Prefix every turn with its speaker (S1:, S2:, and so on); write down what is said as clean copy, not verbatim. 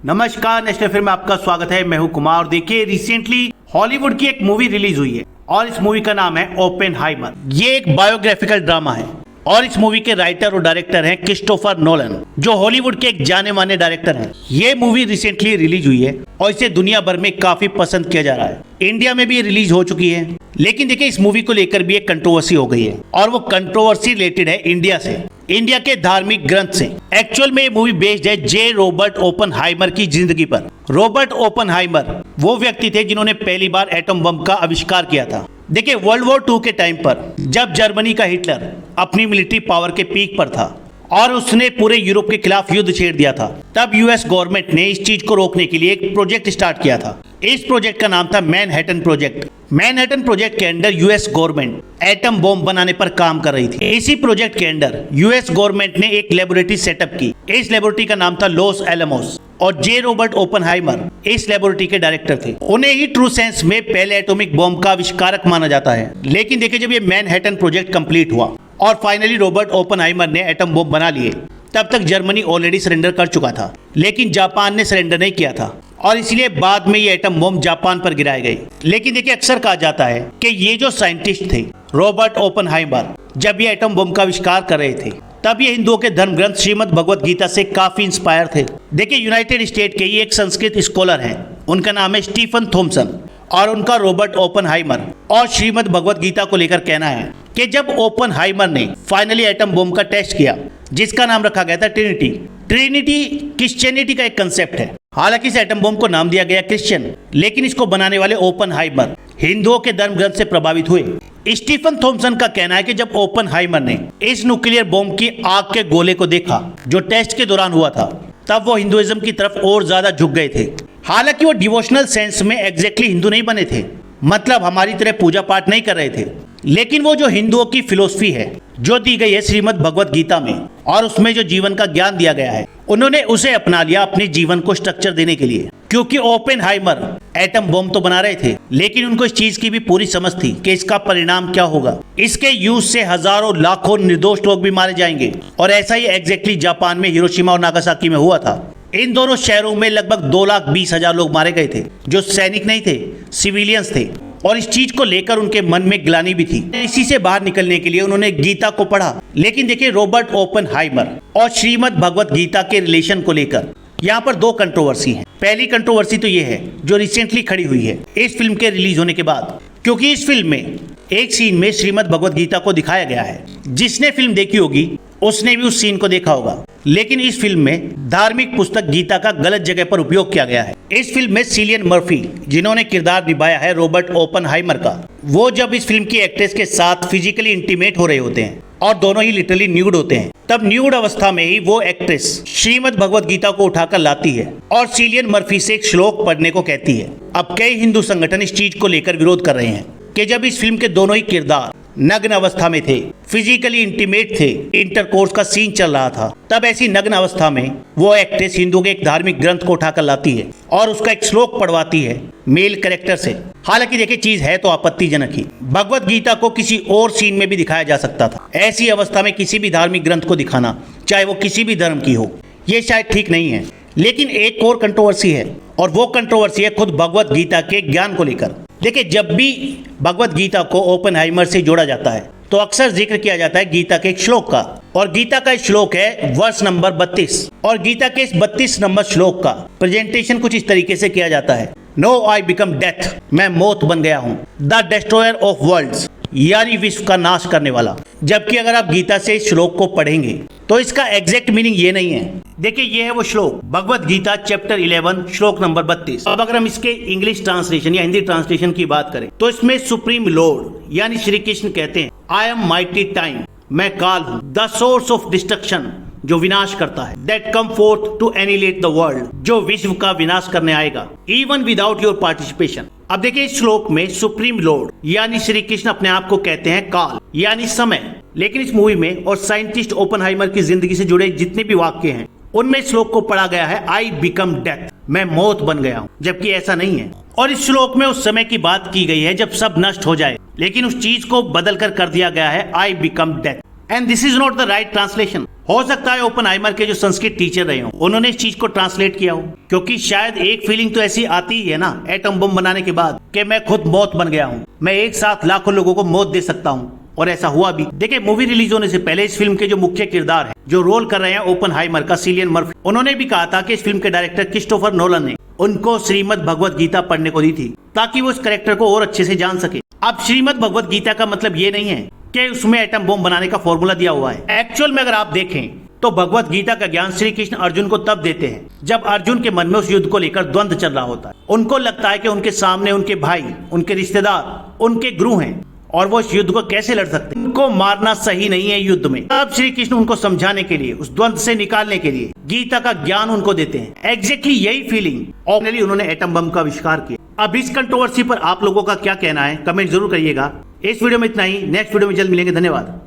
S1: नमस्कार, national film में आपका स्वागत है। मैं हूं कुमार। और देखिए, रिसेंटली हॉलीवुड की एक मूवी रिलीज हुई है और इस मूवी का नाम है ओपेनहाइमर। ये एक बायोग्राफिकल ड्रामा है और इस मूवी के राइटर और डायरेक्टर हैं क्रिस्टोफर नोलन, जो हॉलीवुड के एक जाने माने डायरेक्टर हैं। ये मूवी रिसेंटली रिलीज हुई है और इसे दुनिया भर में काफी पसंद किया जा रहा है। इंडिया में भी ये रिलीज हो चुकी है, लेकिन देखिए इस मूवी को लेकर भी एक कंट्रोवर्सी हो गई है और वो कंट्रोवर्सी रिलेटेड है इंडिया से, इंडिया के धार्मिक ग्रंथ से। एक्चुअल में ये मूवी बेस्ड है जे रॉबर्ट ओपेनहाइमर की जिंदगी पर। रॉबर्ट ओपेनहाइमर वो व्यक्ति थे जिन्होंने पहली बार एटम बम का आविष्कार किया था। देखिए, वर्ल्ड वॉर 2 के टाइम पर जब जर्मनी का हिटलर अपनी मिलिट्री पावर के पीक पर था और उसने पूरे यूरोप के खिलाफ युद्ध छेड़ दिया था, तब यूएस गवर्नमेंट ने इस चीज को रोकने के लिए एक प्रोजेक्ट स्टार्ट किया था। इस प्रोजेक्ट का नाम था मैनहट्टन प्रोजेक्ट। मैनहट्टन प्रोजेक्ट के under US government atom bomb बनाने पर काम कर रही थी। इसी प्रोजेक्ट के अंडर यूएस गवर्नमेंट ने एक लेबोरेटरी सेटअप की। इस लेबोरेटरी का नाम था लॉस एलमोस और जे रॉबर्ट ओपेनहाइमर इस लेबोरेटरी के डायरेक्टर थे। उन्हें ही ट्रू सेंस में पहले एटॉमिक बम का आविष्कारक माना जाता है। लेकिन देखिए, जब ये मैनहट्टन प्रोजेक्ट कंप्लीट हुआ और फाइनली रॉबर्ट ओपेनहाइमर ने एटम बम बना लिए, तब तक जर्मनी ऑलरेडी सरेंडर कर चुका था, लेकिन जापान ने सरेंडर नहीं किया था और इसलिए बाद में ये एटम बम जापान पर गिराए गए। लेकिन देखिए, अक्सर कहा जाता है कि ये जो साइंटिस्ट थे रॉबर्ट ओपेनहाइमर, जब ये एटम बम का आविष्कार कर रहे थे, तब ये हिंदुओं के धर्म ग्रंथ श्रीमद् भगवत गीता से काफी इंस्पायर थे। देखिए, यूनाइटेड स्टेट के ही एक संस्कृत स्कॉलर हैं, उनका नाम है स्टीफन थॉमसन, और उनका रॉबर्ट ओपेनहाइमर और श्रीमद् भगवत गीता को लेकर कहना है कि जब ओपेनहाइमर ने फाइनली एटम बम का टेस्ट किया, जिसका नाम रखा गया था ट्रिनिटी। ट्रिनिटी क्रिश्चियनिटी का एक कंसेप्ट है। हालांकि इस एटम बम को नाम दिया गया क्रिश्चियन, लेकिन इसको बनाने वाले ओपेनहाइमर हिंदुओं के धर्म ग्रंथ से प्रभावित हुए। स्टीफन थॉमसन का कहना है कि जब ओपेनहाइमर ने इस न्यूक्लियर बम की आग के गोले को देखा जो टेस्ट के दौरान हुआ था, तब वो हिंदुइज्म की तरफ और ज्यादा झुक गए थे। हालांकि वो डिवोशनल सेंस में एग्जैक्टली हिंदू नहीं बने थे, मतलब हमारी तरह पूजा पाठ नहीं कर रहे थे, लेकिन वो जो हिंदुओं की फिलोसफी है जो दी गई है श्रीमद् भगवत गीता में, और उसमें जो जीवन का ज्ञान दिया गया है, उन्होंने उसे अपना लिया अपने जीवन को स्ट्रक्चर देने के लिए। क्योंकि ओपेनहाइमर एटम बम तो बना रहे थे, लेकिन उनको इस चीज की भी पूरी समझ थी कि इसका परिणाम क्या होगा। इसके यूज से हजारों लाखों निर्दोष लोग भी मारे जाएंगे, और ऐसा ही एग्जैक्टली जापान में हिरोशिमा और नागासाकी में हुआ था। इन दोनों शहरों में लगभग 2,20,000 लोग मारे गए थे, जो सैनिक नहीं थे, सिविलियंस थे, और इस चीज को लेकर उनके मन में ग्लानि भी थी। इसी से बाहर निकलने के लिए उन्होंने गीता को पढ़ा। लेकिन देखिए, रॉबर्ट ओपेनहाइमर और श्रीमद् भगवत गीता के रिलेशन को लेकर यहाँ पर 2 कंट्रोवर्सी हैं। पहली कंट्रोवर्सी तो ये है जो रिसेंटली खड़ी हुई है इस फिल्म के रिलीज होने के बाद, क्योंकि इस फिल्म में एक सीन में श्रीमद् भगवत गीता को दिखाया गया है। जिसने फिल्म देखी होगी उसने भी उस सीन को देखा होगा, लेकिन इस फिल्म में धार्मिक पुस्तक गीता का गलत जगह पर उपयोग किया गया है। इस फिल्म में सिलियन मर्फी, जिन्होंने किरदार निभाया है रॉबर्ट ओपेनहाइमर का, वो जब इस फिल्म की एक्ट्रेस के साथ फिजिकली इंटीमेट हो रहे होते हैं और दोनों ही लिटरली न्यूड होते हैं, तब न्यूड अवस्था में ही वो एक्ट्रेस श्रीमद् भगवत गीता को उठाकर लाती है और सिलियन मर्फी से एक श्लोक पढ़ने को कहती है। अब कई हिंदू संगठन इस चीज को लेकर विरोध कर रहे हैं कि जब इस फिल्म के दोनों ही किरदार नग्न अवस्था में थे, फिजिकली इंटीमेट थे, इंटरकोर्स का सीन चल रहा था, तब ऐसी नग्न अवस्था में वो एक्ट्रेस हिंदू के एक धार्मिक ग्रंथ को उठाकर लाती है और उसका एक श्लोक पढ़वाती है मेल कैरेक्टर से। हालांकि देखिए, चीज है तो आपत्तिजनक ही। भगवत गीता को किसी और सीन में भी दिखाया जा सकता था। ऐसी अवस्था में किसी भी धार्मिक ग्रंथ को दिखाना, चाहे वो किसी भी धर्म की हो, ये शायद ठीक नहीं है। लेकिन एक और कंट्रोवर्सी है, और वो कंट्रोवर्सी है खुद भगवत गीता के ज्ञान को लेकर। देखिए, जब भी भगवत गीता को ओपेनहाइमर से जोड़ा जाता है तो अक्सर जिक्र किया जाता है गीता के एक श्लोक का, और गीता का श्लोक है वर्ष नंबर 32, और गीता के इस 32 नंबर श्लोक का प्रेजेंटेशन कुछ इस तरीके से किया जाता है। नो आई बिकम डेथ, मैं मौत बन गया हूँ, द डिस्ट्रॉयर ऑफ वर्ल्ड्स, यानी विश्व का नाश करने वाला। जबकि अगर आप गीता से इस श्लोक को पढ़ेंगे तो इसका एग्जैक्ट मीनिंग ये नहीं है। देखिए, ये है वो श्लोक, भगवत गीता चैप्टर 11 श्लोक नंबर 32। अब अगर हम इसके इंग्लिश ट्रांसलेशन या हिंदी ट्रांसलेशन की बात करें तो इसमें सुप्रीम लॉर्ड यानी श्री कृष्ण कहते हैं, आई एम माइटी टाइम, मैं काल हूँ, द सोर्स ऑफ डिस्ट्रक्शन, जो विनाश करता है, that come forth to annihilate the world, जो विश्व का विनाश करने आएगा, इवन विदाउट योर पार्टिसिपेशन। अब देखिए, इस श्लोक में सुप्रीम लॉर्ड यानी श्री कृष्ण अपने आप को कहते हैं काल यानी समय। लेकिन इस मूवी में और साइंटिस्ट ओपेनहाइमर की जिंदगी से जुड़े जितने भी वाक्य हैं, उनमें इस श्लोक को पढ़ा गया है आई बिकम डेथ, मैं मौत बन गया हूँ, जबकि ऐसा नहीं है। और इस श्लोक में उस समय की बात की गई है जब सब नष्ट हो जाए, लेकिन उस चीज को बदल कर दिया गया है I become death. And this is not the right translation. हो सकता है ओपेनहाइमर के जो संस्कृत टीचर रहे हो उन्होंने इस चीज को ट्रांसलेट किया हो, क्योंकि शायद एक फीलिंग तो ऐसी आती ही है ना एटम बम बनाने के बाद कि मैं खुद मौत बन गया हूँ, मैं एक साथ लाखों लोगों को मौत दे सकता हूँ। और ऐसा हुआ भी। देखिए, मूवी रिलीज होने से पहले इस फिल्म के जो मुख्य किरदार है, जो रोल कर रहे हैं ओपेनहाइमर का सिलियन मर्फी, उन्होंने भी कहा था कि इस फिल्म के डायरेक्टर क्रिस्टोफर नोलन ने उनको श्रीमद् भगवत गीता पढ़ने को दी थी ताकि वो इस कैरेक्टर को और अच्छे से जान सके। अब श्रीमद् भगवत गीता का मतलब ये नहीं है कि उसमें एटम बम बनाने का फॉर्मूला दिया हुआ है। एक्चुअल में अगर आप देखें तो भगवत गीता का ज्ञान श्री कृष्ण अर्जुन को तब देते हैं जब अर्जुन के मन में उस युद्ध को लेकर द्वंद्व चल रहा होता है। उनको लगता है कि उनके सामने उनके भाई, उनके रिश्तेदार, उनके गुरु हैं और वो इस युद्ध को कैसे लड़ सकते हैं, उनको मारना सही नहीं है युद्ध में। अब श्री कृष्ण उनको समझाने के लिए, उस द्वंद्व से निकालने के लिए गीता का ज्ञान उनको देते हैं। एग्जैक्टली यही फीलिंग फाइनली उन्होंने एटम बम का आविष्कार किया। अब इस कंट्रोवर्सी पर आप लोगों का क्या कहना है, कमेंट जरूर करिएगा। इस वीडियो में इतना ही, नेक्स्ट वीडियो में जल्द मिलेंगे। धन्यवाद।